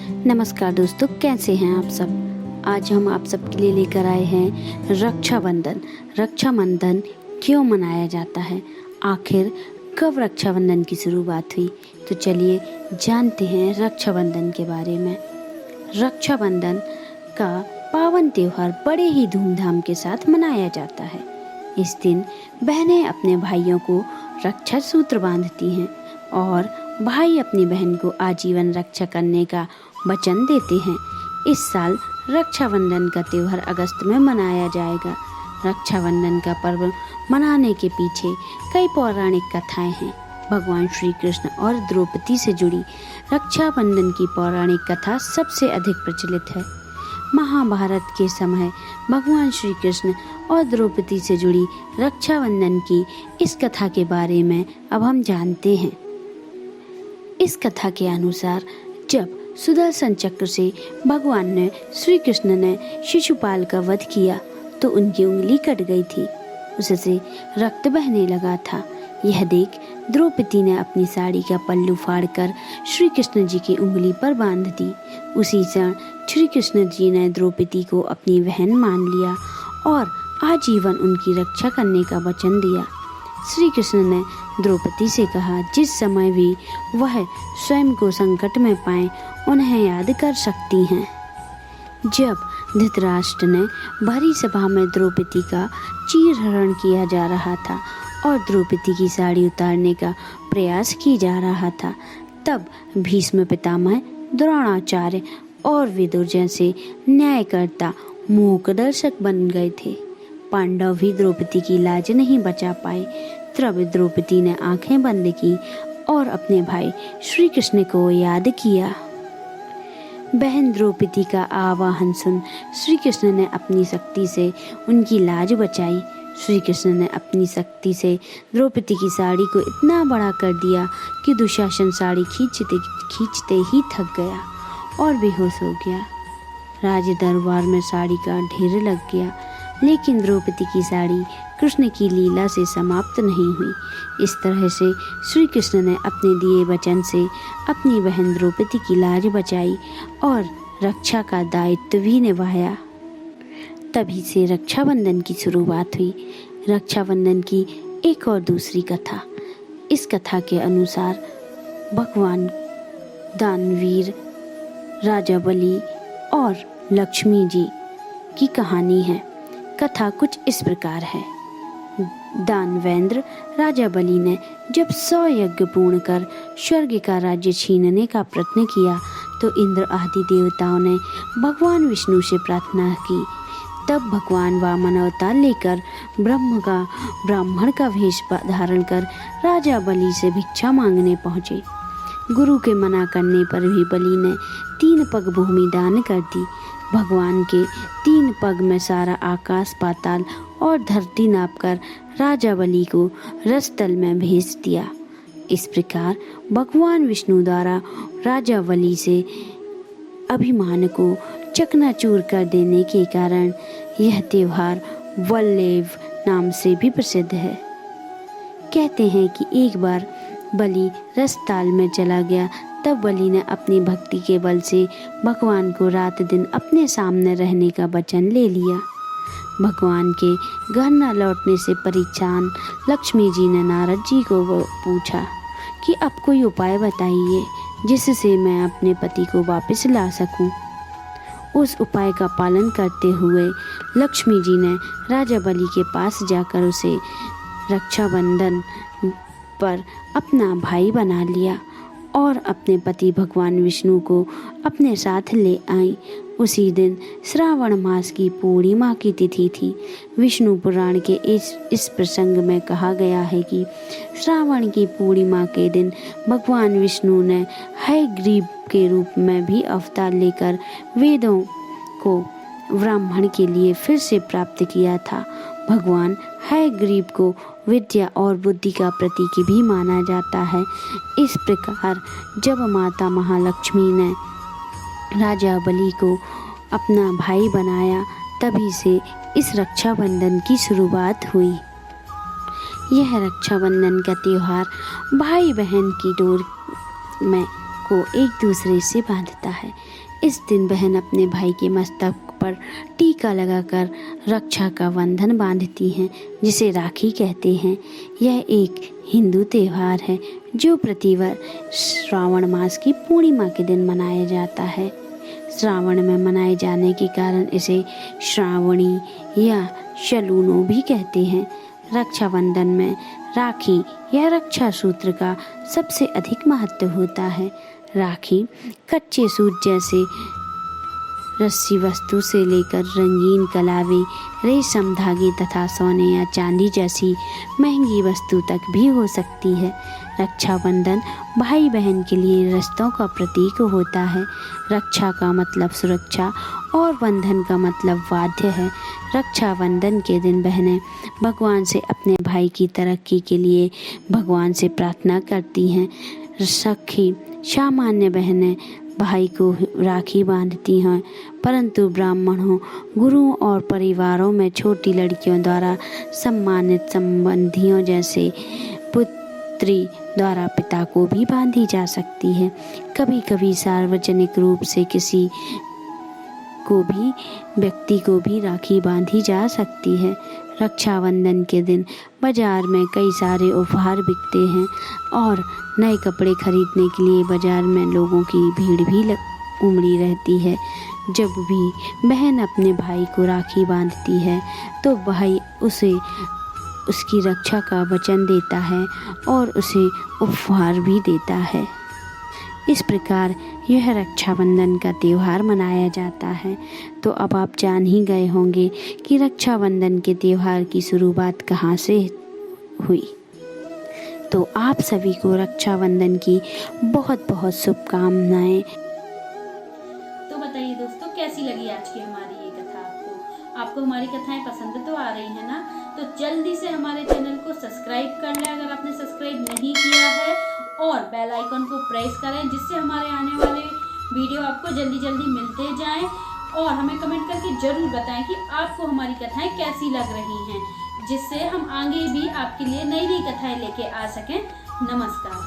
नमस्कार दोस्तों, कैसे हैं आप सब। आज हम आप सबके लिए लेकर आए हैं रक्षाबंधन। रक्षाबंधन क्यों मनाया जाता है, आखिर कब रक्षाबंधन की शुरुआत हुई, तो चलिए जानते हैं रक्षाबंधन के बारे में। रक्षाबंधन का पावन त्योहार बड़े ही धूमधाम के साथ मनाया जाता है। इस दिन बहनें अपने भाइयों को रक्षा सूत्र बांधती हैं और भाई अपनी बहन को आजीवन रक्षा करने का वचन देते हैं। इस साल रक्षाबंधन का त्योहार अगस्त में मनाया जाएगा। रक्षाबंधन का पर्व मनाने के पीछे कई पौराणिक कथाएं हैं। भगवान श्री कृष्ण और द्रौपदी से जुड़ी रक्षाबंधन की पौराणिक कथा सबसे अधिक प्रचलित है। महाभारत के समय भगवान श्री कृष्ण और द्रौपदी से जुड़ी रक्षाबंधन की इस कथा के बारे में अब हम जानते हैं। इस कथा के अनुसार जब सुदर्शन चक्र से भगवान ने श्री कृष्ण ने शिशुपाल का वध किया तो उनकी उंगली कट गई थी, उससे रक्त बहने लगा था। यह देख द्रौपदी ने अपनी साड़ी का पल्लू फाड़कर श्री कृष्ण जी की उंगली पर बांध दी। उसी क्षण श्री कृष्ण जी ने द्रौपदी को अपनी बहन मान लिया और आजीवन उनकी रक्षा करने का वचन दिया। श्री कृष्ण ने द्रौपदी से कहा, जिस समय भी वह स्वयं को संकट में पाएं उन्हें याद कर सकती हैं। जब धृतराष्ट्र ने भरी सभा में द्रौपदी का चीरहरण किया जा रहा था और द्रौपदी की साड़ी उतारने का प्रयास की जा रहा था, तब भीष्म पितामह, द्रोणाचार्य और विदुर जैसे न्यायकर्ता मूक दर्शक बन गए थे। पांडव भी द्रौपदी की लाज नहीं बचा पाए। तब द्रौपदी ने आंखें बंद की और अपने भाई श्री कृष्ण को याद किया। बहन द्रौपदी का आवाहन सुन श्री कृष्ण ने अपनी शक्ति से उनकी लाज बचाई। श्री कृष्ण ने अपनी शक्ति से द्रौपदी की साड़ी को इतना बड़ा कर दिया कि दुशासन साड़ी खींचते ही थक गया और बेहोश हो गया। राज दरबार में साड़ी का ढेर लग गया, लेकिन द्रौपदी की साड़ी कृष्ण की लीला से समाप्त नहीं हुई। इस तरह से श्री कृष्ण ने अपने दिए वचन से अपनी बहन द्रौपदी की लाज बचाई और रक्षा का दायित्व भी निभाया। तभी से रक्षाबंधन की शुरुआत हुई। रक्षाबंधन की एक और दूसरी कथा। इस कथा के अनुसार भगवान दानवीर, राजा बलि और लक्ष्मी जी की कहानी है। कथा कुछ इस प्रकार है। दानवेंद्र राजा बलि ने जब 100 यज्ञ पूर्ण कर स्वर्ग का राज्य छीनने का प्रयत्न किया तो इंद्र आदि देवताओं ने भगवान विष्णु से प्रार्थना की। तब भगवान वामन अवतार लेकर ब्राह्मण का वेश धारण कर राजा बलि से भिक्षा मांगने पहुँचे। गुरु के मना करने पर भी बलि ने 3 पग भूमि दान कर दी। भगवान के 3 पग में सारा आकाश, पाताल और धरती नापकर राजा बलि को रसतल में भेज दिया। इस प्रकार भगवान विष्णु द्वारा राजा बलि से अभिमान को चकनाचूर कर देने के कारण यह त्योहार वल्लभ नाम से भी प्रसिद्ध है। कहते हैं कि एक बार बलि रसताल में चला गया, तब बलि ने अपनी भक्ति के बल से भगवान को रात दिन अपने सामने रहने का वचन ले लिया। भगवान के घर न लौटने से परेशान लक्ष्मी जी ने नारद जी को पूछा कि अब कोई उपाय बताइए जिससे मैं अपने पति को वापस ला सकूं। उस उपाय का पालन करते हुए लक्ष्मी जी ने राजा बलि के पास जाकर उसे रक्षाबंधन पर अपना भाई बना लिया और अपने पति भगवान विष्णु को अपने साथ ले आई। उसी दिन श्रावण मास की पूर्णिमा की तिथि थी। विष्णु पुराण के इस प्रसंग में कहा गया है कि श्रावण की पूर्णिमा के दिन भगवान विष्णु ने हयग्रीव के रूप में भी अवतार लेकर वेदों को ब्राह्मण के लिए फिर से प्राप्त किया था। भगवान हयग्रीव को विद्या और बुद्धि का प्रतीक भी माना जाता है। इस प्रकार जब माता महालक्ष्मी ने राजा बलि को अपना भाई बनाया, तभी से इस रक्षाबंधन की शुरुआत हुई। यह रक्षाबंधन का त्योहार भाई बहन की डोर में को एक दूसरे से बांधता है। इस दिन बहन अपने भाई के मस्तक पर टीका लगाकर रक्षा का बंधन बांधती हैं, जिसे राखी कहते हैं। यह एक हिंदू त्यौहार है जो प्रतिवर्ष श्रावण मास की पूर्णिमा के दिन मनाया जाता है। श्रावण में मनाए जाने के कारण इसे श्रावणी या शलूनो भी कहते हैं। रक्षाबंधन में राखी या रक्षा सूत्र का सबसे अधिक महत्व होता है। राखी कच्चे सूत जैसे रस्सी वस्तु से लेकर रंगीन कलावे, रेशम धागे तथा सोने या चांदी जैसी महंगी वस्तु तक भी हो सकती है। रक्षाबंधन भाई बहन के लिए रिश्तों का प्रतीक होता है। रक्षा का मतलब सुरक्षा और बंधन का मतलब वाद्य है। रक्षाबंधन के दिन बहनें भगवान से अपने भाई की तरक्की के लिए भगवान से प्रार्थना करती हैं। सखी सामान्य बहनें भाई को राखी बांधती हैं, परंतु ब्राह्मणों, गुरुओं और परिवारों में छोटी लड़कियों द्वारा सम्मानित संबंधियों जैसे पुत्री द्वारा पिता को भी बांधी जा सकती है। कभी कभी सार्वजनिक रूप से किसी व्यक्ति को भी राखी बांधी जा सकती है। रक्षाबंधन के दिन बाजार में कई सारे उपहार बिकते हैं और नए कपड़े खरीदने के लिए बाजार में लोगों की भीड़ भी उमड़ी रहती है। जब भी बहन अपने भाई को राखी बांधती है तो भाई उसे उसकी रक्षा का वचन देता है और उसे उपहार भी देता है। इस प्रकार यह रक्षाबंधन का त्यौहार मनाया जाता है। तो अब आप जान ही गए होंगे कि रक्षाबंधन के त्यौहार की शुरुआत कहाँ से हुई। तो आप सभी को रक्षाबंधन की बहुत बहुत शुभकामनाएं। तो बताइए दोस्तों, कैसी लगी आज की हमारी ये कथा आपको हमारी कथाएं पसंद तो आ रही है ना? तो जल्दी से हमारे चैनल को सब्सक्राइब कर लें अगर आपने सब्सक्राइब नहीं किया है, और बेल आइकन को प्रेस करें जिससे हमारे आने वाले वीडियो आपको जल्दी जल्दी मिलते जाएं। और हमें कमेंट करके ज़रूर बताएं कि आपको हमारी कथाएं कैसी लग रही हैं, जिससे हम आगे भी आपके लिए नई नई कथाएं लेके आ सकें। नमस्कार।